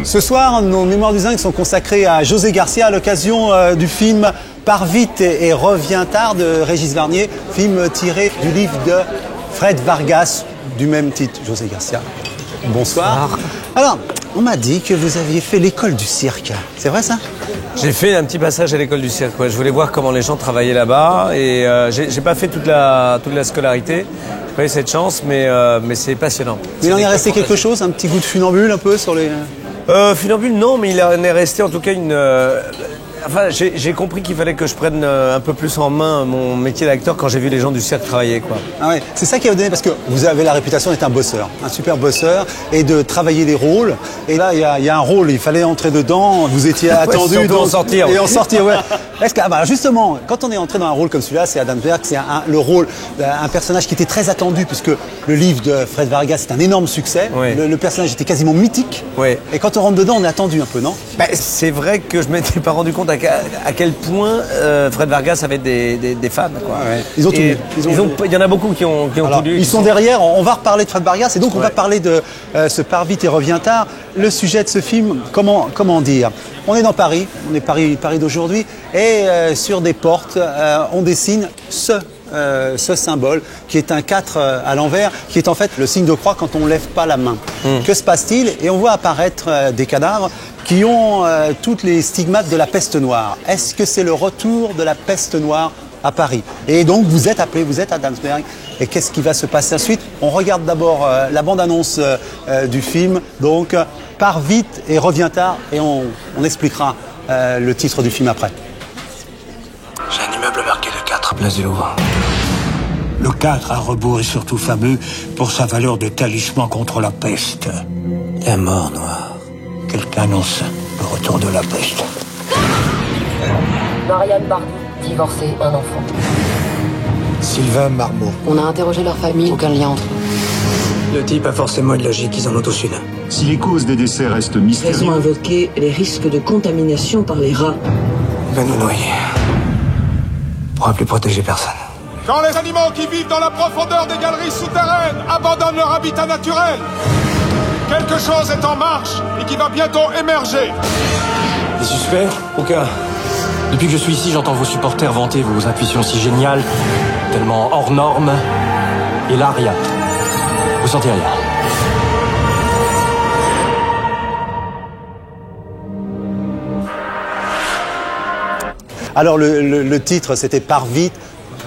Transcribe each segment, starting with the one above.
Ce soir, nos mémoires du zinc sont consacrées à José Garcia à l'occasion du film Pars vite et reviens tard de Régis Varnier, film tiré du livre de Fred Vargas du même titre, José Garcia. Bonsoir. Alors, on m'a dit que vous aviez fait l'école du cirque. C'est vrai ça? J'ai fait un petit passage à l'école du cirque. Ouais. Je voulais voir comment les gens travaillaient là-bas et j'ai pas fait toute la scolarité. J'ai pas eu cette chance, mais c'est passionnant. Il en est resté quelque chose, un petit goût de funambule un peu sur les... Funambule, non, mais il en est resté en tout cas une... Enfin, j'ai compris qu'il fallait que je prenne un peu plus en main mon métier d'acteur quand j'ai vu les gens du cirque travailler, quoi. Ah ouais, c'est ça qui a donné, parce que vous avez la réputation d'être un bosseur, un super bosseur, et de travailler les rôles. Et là, il y a un rôle, il fallait entrer dedans, vous étiez attendu, ouais, en sortir. Et en sortir, ouais. Est-ce que, justement, quand on est entré dans un rôle comme celui-là, c'est Adamsberg, c'est le rôle d'un personnage qui était très attendu, puisque le livre de Fred Vargas, c'est un énorme succès. Oui. Le personnage était quasiment mythique. Oui. Et quand on rentre dedans, on est attendu un peu, non? C'est vrai que je m'étais pas rendu compte à quel point Fred Vargas avait des fans, quoi. Ouais. Ils ont tout lu. Il y en a beaucoup qui ont tout lu. Ils sont derrière, on va reparler de Fred Vargas et donc on va parler de ce Pars vite et reviens tard. Le sujet de ce film, comment dire? On est dans Paris, on est Paris d'aujourd'hui, et sur des portes, on dessine ce symbole qui est un 4 à l'envers, qui est en fait le signe de croix quand on ne lève pas la main. Que se passe-t-il? Et on voit apparaître des cadavres qui ont toutes les stigmates de la peste noire. Est-ce que c'est le retour de la peste noire à Paris? Et donc vous êtes appelé, vous êtes à Adamsberg. Et qu'est-ce qui va se passer ensuite? On regarde d'abord la bande-annonce du film. Donc Pars vite et reviens tard, et on expliquera le titre du film après. J'ai un immeuble marqué le 4, place du Louvre. Le 4 à rebours est surtout fameux pour sa valeur de talisman contre la peste. La mort noire. Quelqu'un annonce le retour de la peste. Marianne Bardou, divorcée, un enfant. Sylvain Marmot. On a interrogé leur famille, aucun lien entre eux. Le type a forcément une logique, ils en ont tous une. Si les causes des décès restent Ils ont mystérieuses... invoqué les risques de contamination par les rats. Il va nous noyer. On pourra plus protéger personne. Quand les animaux qui vivent dans la profondeur des galeries souterraines abandonnent leur habitat naturel, quelque chose est en marche et qui va bientôt émerger. Des suspects? Aucun. Depuis que je suis ici, j'entends vos supporters vanter vos intuitions si géniales, tellement hors normes. Et là, rien. Vous sentez rien. Alors le titre, c'était Pars vite,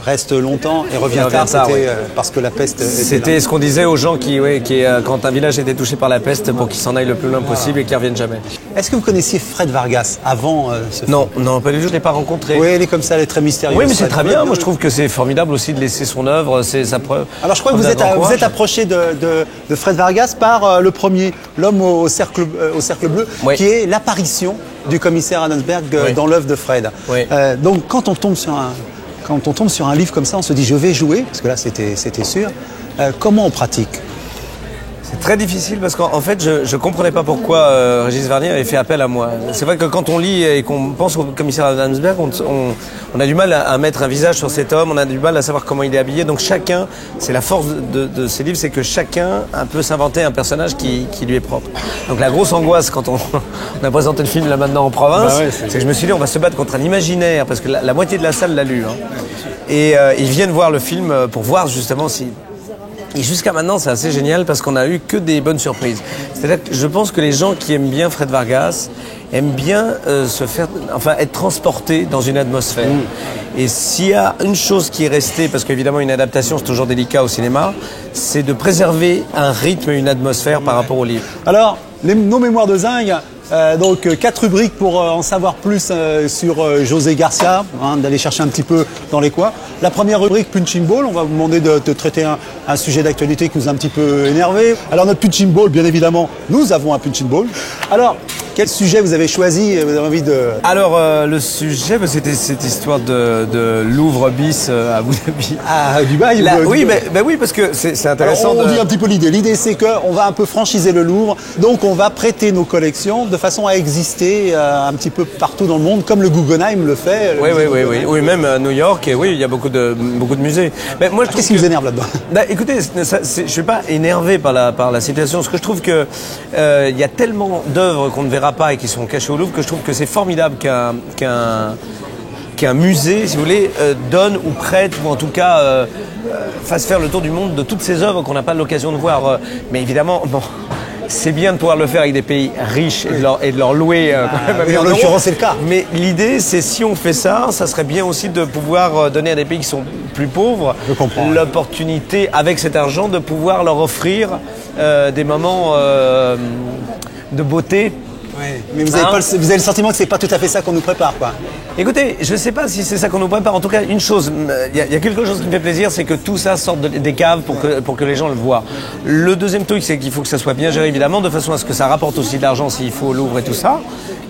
reste longtemps et reviens tard, c'était parce que la peste... C'était ce qu'on disait aux gens quand un village était touché par la peste, pour qu'ils s'en aillent le plus loin possible et qu'ils ne reviennent jamais. Est-ce que vous connaissiez Fred Vargas avant ce film? Non, pas du tout, je ne l'ai pas rencontré. Oui, elle est comme ça, elle est très mystérieuse. Oui, mais c'est très bien. Moi, je trouve que c'est formidable aussi de laisser son œuvre, c'est sa preuve. Alors, je crois que vous êtes approché de Fred Vargas par le premier, L'homme au cercle bleu, qui est l'apparition du commissaire Adamsberg dans l'œuvre de Fred. Oui. Donc, quand on tombe sur un livre comme ça, on se dit, je vais jouer, parce que là, c'était sûr. Comment on pratique? C'est très difficile parce qu'en fait, je ne comprenais pas pourquoi Régis Varnier avait fait appel à moi. C'est vrai que quand on lit et qu'on pense au commissaire Adamsberg, on a du mal à mettre un visage sur cet homme, on a du mal à savoir comment il est habillé. Donc chacun, c'est la force de ces livres, c'est que chacun peut s'inventer un personnage qui lui est propre. Donc la grosse angoisse quand on a présenté le film là maintenant en province, c'est que je me suis dit on va se battre contre un imaginaire, parce que la moitié de la salle l'a lu. Hein. Et ils viennent voir le film pour voir justement si... Et jusqu'à maintenant, c'est assez génial parce qu'on a eu que des bonnes surprises. C'est-à-dire que je pense que les gens qui aiment bien Fred Vargas aiment bien être transportés dans une atmosphère. Et s'il y a une chose qui est restée, parce qu'évidemment une adaptation c'est toujours délicat au cinéma, c'est de préserver un rythme et une atmosphère par rapport au livre. Alors, nos mémoires de zinc. Donc 4 rubriques pour en savoir plus sur José Garcia, d'aller chercher un petit peu dans les coins. La première rubrique, Punching Ball, on va vous demander de traiter un sujet d'actualité qui nous a un petit peu énervé. Alors notre Punching Ball, bien évidemment, nous avons un Punching Ball. Alors, quel sujet vous avez choisi? Vous avez envie de... Alors le sujet, c'était cette histoire de Louvre bis à Abu Dhabi. À Dubaï? Oui, parce que c'est intéressant. Alors, on dit un petit peu l'idée. L'idée, c'est qu'on va un peu franchiser le Louvre, donc on va prêter nos collections de façon à exister un petit peu partout dans le monde, comme le Guggenheim le fait. Oui, même à New York, et oui, il y a beaucoup de musées. Mais moi, qu'est-ce qui vous énerve là-dedans? écoutez, je suis pas énervé par la situation. Parce que je trouve que il y a tellement d'œuvres qu'on ne verra pas et qui sont cachées au Louvre que je trouve que c'est formidable qu'un musée, si vous voulez, donne ou prête, ou en tout cas fasse faire le tour du monde de toutes ces œuvres qu'on n'a pas l'occasion de voir. Mais évidemment, bon, c'est bien de pouvoir le faire avec des pays riches et de leur louer quand même. Oui, en l'occurrence, c'est le cas. Mais l'idée, c'est si on fait ça, ça serait bien aussi de pouvoir donner à des pays qui sont plus pauvres l'opportunité, avec cet argent, de pouvoir leur offrir des moments de beauté. Ouais, mais vous avez le sentiment que c'est pas tout à fait ça qu'on nous prépare, quoi. Écoutez, je ne sais pas si c'est ça qu'on nous prépare. En tout cas, une chose, il y a quelque chose qui me fait plaisir, c'est que tout ça sorte des caves pour que les gens le voient. Le deuxième truc, c'est qu'il faut que ça soit bien géré, évidemment, de façon à ce que ça rapporte aussi de l'argent s'il faut au Louvre et tout ça.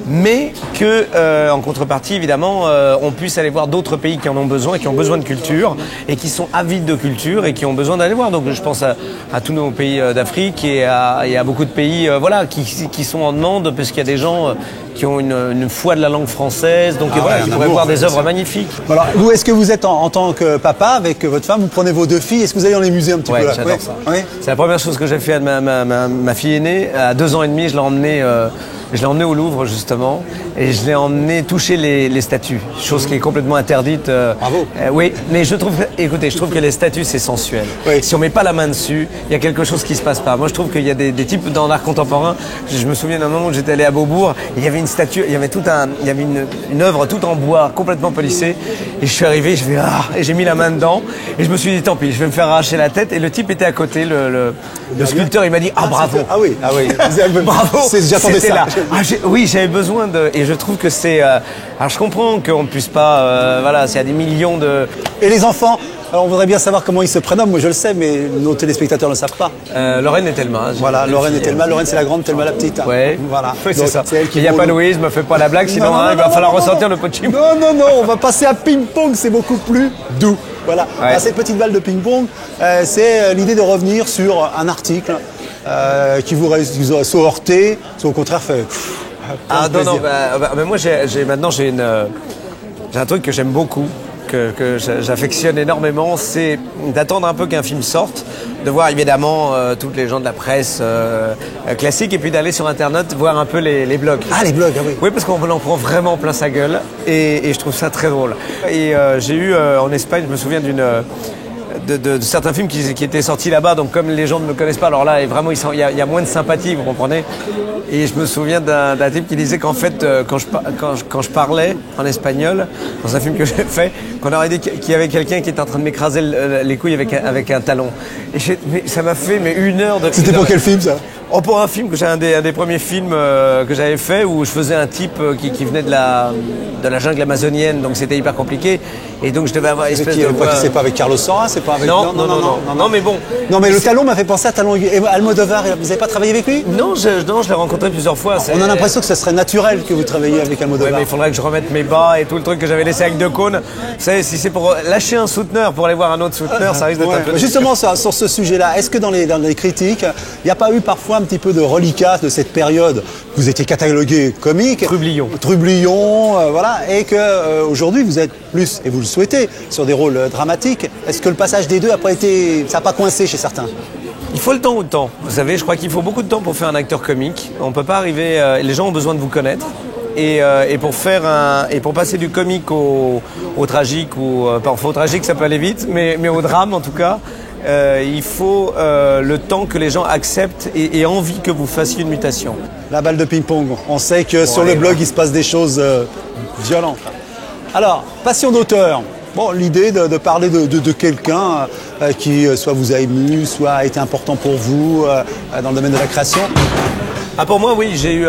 Mais que, en contrepartie, évidemment, on puisse aller voir d'autres pays qui en ont besoin et qui ont besoin de culture et qui sont avides de culture et qui ont besoin d'aller voir. Donc, je pense à tous nos pays d'Afrique et à beaucoup de pays, voilà, qui sont en demande parce qu'il y a des gens qui ont une foi de la langue française. Donc, voilà, qui pourraient voir des œuvres magnifiques. Alors, vous, est-ce que vous êtes en tant que papa avec votre femme, vous prenez vos deux filles, est-ce que vous allez dans les musées un petit peu là? J'adore ça. Ouais. C'est la première chose que j'ai fait à ma fille aînée. À 2 ans et demi, je l'ai emmenée au Louvre, justement, et je l'ai emmené toucher les statues, chose qui est complètement interdite. Bravo. Oui, mais je trouve que les statues, c'est sensuel. Oui. Si on met pas la main dessus, il y a quelque chose qui se passe pas. Moi, je trouve qu'il y a des types dans l'art contemporain. Je me souviens d'un moment où j'étais allé à Beaubourg, et il y avait une statue, il y avait une œuvre toute en bois, complètement polissée, et je suis arrivé, et j'ai mis la main dedans, et je me suis dit, tant pis, je vais me faire arracher la tête, et le type était à côté, le sculpteur, il m'a dit, bravo. Ah oui. Bravo. J'attendais ça. Là. Oui, j'avais besoin de... Et je trouve que c'est... alors je comprends qu'on ne puisse pas... voilà, s'il y a des millions de... Et les enfants, alors on voudrait bien savoir comment ils se prénomment, moi je le sais, mais nos téléspectateurs ne le savent pas. Lorraine et Thelma. Voilà, Lorraine et Thelma. Lorraine c'est la grande, Thelma la petite. Ouais. Voilà. Oui, c'est ça. Il n'y a pas Louise, me fais pas la blague, sinon il va falloir ressortir le pot de chim. Non, on va passer à ping-pong, c'est beaucoup plus doux. Voilà. Ouais. Alors, cette petite balle de ping-pong, c'est l'idée de revenir sur un article qui vous a soit heurté, soit au contraire fait... non, moi j'ai un truc que j'aime beaucoup, que j'affectionne énormément, c'est d'attendre un peu qu'un film sorte, de voir évidemment toutes les gens de la presse classique et puis d'aller sur internet voir un peu les blogs. Ah, les blogs, ah oui. Oui, parce qu'on en prend vraiment plein sa gueule et je trouve ça très drôle. Et j'ai eu en Espagne, je me souviens de certains films qui étaient sortis là-bas, donc comme les gens ne me connaissent pas, alors là, vraiment, il y a moins de sympathie, vous comprenez. Et je me souviens d'un type qui disait qu'en fait, quand je parlais en espagnol, dans un film que j'ai fait, qu'on aurait dit qu'il y avait quelqu'un qui était en train de m'écraser les couilles avec un talon. Et ça m'a fait 1 heure de... C'était pour quel film, ça? Pour un film que j'ai un des premiers films que j'avais fait où je faisais un type qui venait de la jungle amazonienne, donc c'était hyper compliqué et donc je devais avoir une espèce de voix... C'est pas avec Carlos Saura, c'est pas avec... Non, mais bon. Non, mais le talon m'a fait penser à Talon Almodovar. Vous n'avez pas travaillé avec lui? Non, je l'ai rencontré plusieurs fois. On a l'impression que ce serait naturel que vous travailliez avec Almodovar. Ouais, mais il faudrait que je remette mes bas et tout le truc que j'avais laissé avec De Caunes. Vous savez, si c'est pour lâcher un souteneur pour aller voir un autre souteneur, ça risque d'être un peu... Justement, sur ce sujet-là, est-ce que dans les critiques, il n'y a pas eu parfois un petit peu de reliquat de cette période? Vous étiez catalogué comique. Trublion, voilà. Et qu'aujourd'hui, vous êtes plus, et vous le souhaitez, sur des rôles dramatiques. Est-ce que le passage des deux n'a pas été... Ça n'a pas coincé chez certains? Il faut le temps au temps. Vous savez, je crois qu'il faut beaucoup de temps pour faire un acteur comique. On ne peut pas arriver... les gens ont besoin de vous connaître. Et pour passer du comique au tragique, parfois au tragique ça peut aller vite, mais au drame en tout cas, il faut le temps que les gens acceptent et envie que vous fassiez une mutation. La balle de ping-pong, on sait que sur le blog il se passe des choses violentes. Alors, passion d'auteur. Bon, l'idée de parler de quelqu'un qui soit vous a ému, soit a été important pour vous dans le domaine de la création. Ah, pour moi, oui, j'ai eu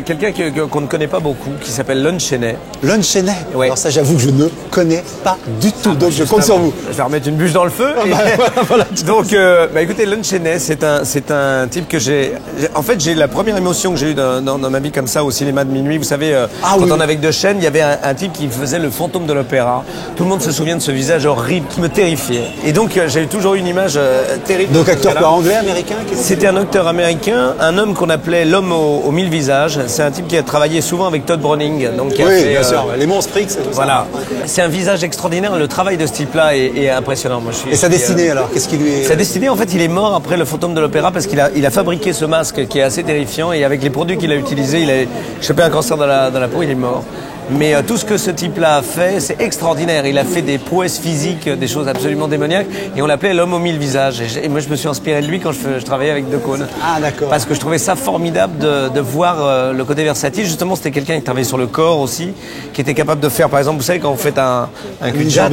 quelqu'un qu'on ne connaît pas beaucoup, qui s'appelle Lon Chaney. Lon Chaney. Ouais. Alors ça, j'avoue que je ne connais pas du tout, donc je compte sur vous. Je vais remettre une bûche dans le feu. Voilà. Donc, écoutez, Lon Chaney, c'est un type que j'ai... En fait, j'ai la première émotion que j'ai eue dans ma vie comme ça, au cinéma de minuit. Vous savez, quand on est avec De Chêne, il y avait un type qui faisait le fantôme de l'opéra. Tout le monde se souvient de ce visage horrible qui me terrifiait. Et donc, j'ai toujours eu une image terrible. Donc, acteur quoi, anglais, américain? C'était un acteur américain, un homme qu'on appelait l'homme aux 1000 visages. C'est un type qui a travaillé souvent avec Todd Browning. Donc qui a fait, bien sûr. Les monstres X, c'est tout voilà. C'est un visage extraordinaire. Le travail de ce type-là est impressionnant. Moi, Et sa destinée alors, qu'est-ce qui lui est... Sa destinée, en fait, il est mort après le fantôme de l'opéra parce qu'il a fabriqué ce masque qui est assez terrifiant et avec les produits qu'il a utilisés, il a chopé un cancer dans la peau, il est mort. Mais tout ce que ce type-là a fait, c'est extraordinaire. Il a fait des prouesses physiques, des choses absolument démoniaques. Et on l'appelait l'homme aux 1000 visages. Et moi, je me suis inspiré de lui quand je travaillais avec De Caunes. Ah, d'accord. Parce que je trouvais ça formidable de voir le côté versatile. Justement, c'était quelqu'un qui travaillait sur le corps aussi, qui était capable de faire, par exemple, vous savez, quand vous faites un cul-de-jatte,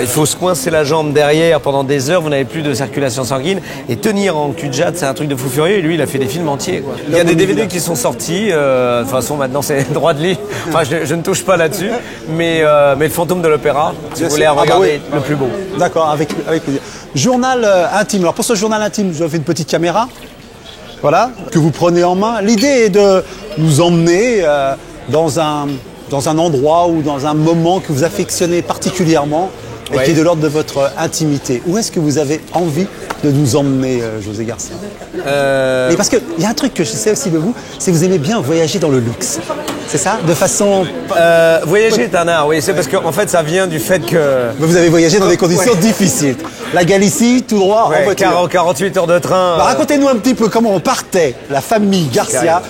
il faut se coincer la jambe derrière pendant des heures, vous n'avez plus de circulation sanguine. Et tenir en cul-de-jatte, c'est un truc de fou furieux. Et lui, il a fait des films entiers, quoi. Il y a des DVD qui sont sortis. De toute façon, maintenant, c'est droit de lit. Enfin, je ne touche pas là-dessus, mais le fantôme de l'opéra, si vous voulez regarder le plus beau. D'accord, avec plaisir. Journal intime. Alors pour ce journal intime, je vous fais une petite caméra, voilà, que vous prenez en main. L'idée est de nous emmener dans un endroit ou dans un moment que vous affectionnez particulièrement et qui est de l'ordre de votre intimité. Où est-ce que vous avez envie de nous emmener, José Garcia? Et parce qu'il y a un truc que je sais aussi de vous, c'est que vous aimez bien voyager dans le luxe. C'est ça? De façon... Voyager est un art, oui. C'est parce qu'en fait, ça vient du fait que... Vous avez voyagé dans des conditions difficiles. La Galicie, tout droit, en voiture. 48 heures de train. Racontez-nous un petit peu comment on partait, la famille Garcia.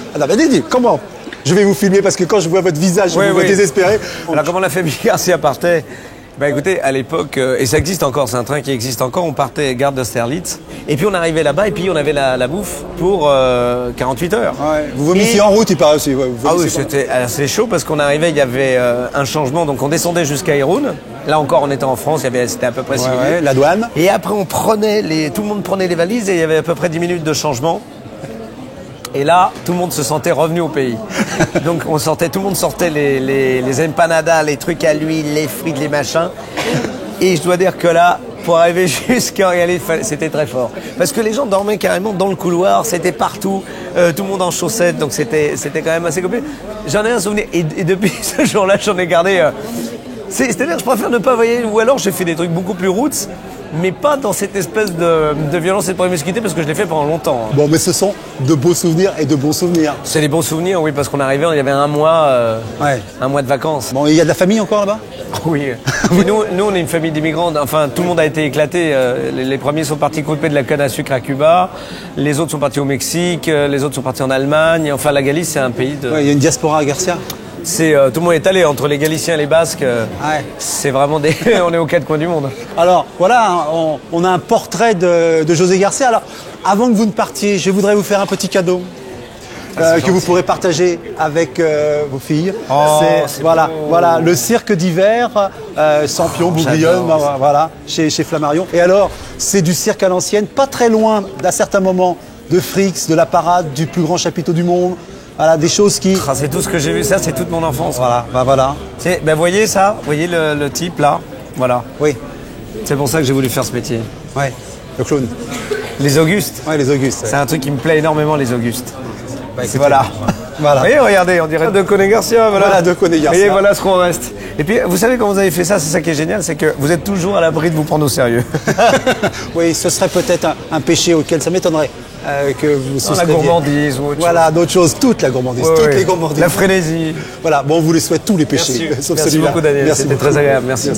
Comment? Je vais vous filmer parce que quand je vois votre visage, je vous désespéré. Alors, comment la famille Garcia partait? Ben écoutez, à l'époque, et ça existe encore, c'est un train qui existe encore, on partait gare d'Austerlitz, et puis on arrivait là-bas, et puis on avait la bouffe pour 48 heures. Ouais. Vous vomissiez en route, il paraît aussi. Ah oui, c'était assez chaud parce qu'on arrivait, il y avait un changement, donc on descendait jusqu'à Irun. Là encore, on était en France, c'était à peu près 6 minutes. La douane. Et après, tout le monde prenait les valises, et il y avait à peu près 10 minutes de changement. Et là, tout le monde se sentait revenu au pays. Donc tout le monde sortait les empanadas, les trucs à l'huile, les frites, les machins. Et je dois dire que là, pour arriver jusqu'à Orly, c'était très fort. Parce que les gens dormaient carrément dans le couloir, c'était partout, tout le monde en chaussettes, donc c'était quand même assez compliqué. J'en ai un souvenir, et depuis ce jour-là, j'en ai gardé... C'est-à-dire que je préfère ne pas voyager, ou alors j'ai fait des trucs beaucoup plus roots, mais pas dans cette espèce de violence et de promiscuité parce que je l'ai fait pendant longtemps. Bon, mais ce sont de beaux souvenirs et de bons souvenirs. C'est des bons souvenirs, oui, parce qu'on arrivait, il y avait un mois de vacances. Bon, il y a de la famille encore là-bas? Oui. nous, on est une famille d'immigrants. Enfin, tout le monde a été éclaté. Les premiers sont partis couper de la canne à sucre à Cuba. Les autres sont partis au Mexique. Les autres sont partis en Allemagne. Enfin, la Galice, c'est un pays de... Il y a une diaspora à Garcia. Tout le monde est allé entre les Galiciens et les Basques. C'est vraiment on est aux quatre coins du monde. Alors voilà, on a un portrait de José Garcia. Alors avant que vous ne partiez, je voudrais vous faire un petit cadeau que vous pourrez partager avec vos filles. Voilà, le cirque d'hiver Sampion, Bouglione, voilà, chez Flammarion. Et alors, c'est du cirque à l'ancienne, pas très loin d'un certain moment de Frix, de la parade, du plus grand chapiteau du monde. Voilà, des choses qui... c'est tout ce que j'ai vu, ça, c'est toute mon enfance. Voilà, voilà. Voyez ça, voyez le type là, voilà. Oui. C'est pour ça que j'ai voulu faire ce métier. Ouais, le clown. Les Augustes. Ouais, les Augustes. C'est un truc qui me plaît énormément, les Augustes. Voilà. Vous voyez, regardez, on dirait De Caunes Garcia. Voilà, De Caunes Garcia. Voyez, voilà ce qu'on reste. Et puis, vous savez quand vous avez fait ça, c'est ça qui est génial, c'est que vous êtes toujours à l'abri de vous prendre au sérieux. Oui, ce serait peut-être un péché auquel ça m'étonnerait. Que vous la gourmandise ou autre chose. Voilà, d'autres choses, toute la gourmandise, les gourmandises. La frénésie. Voilà, bon, on vous les souhaite tous les péchés. Merci beaucoup, Daniel, c'était très agréable. Merci.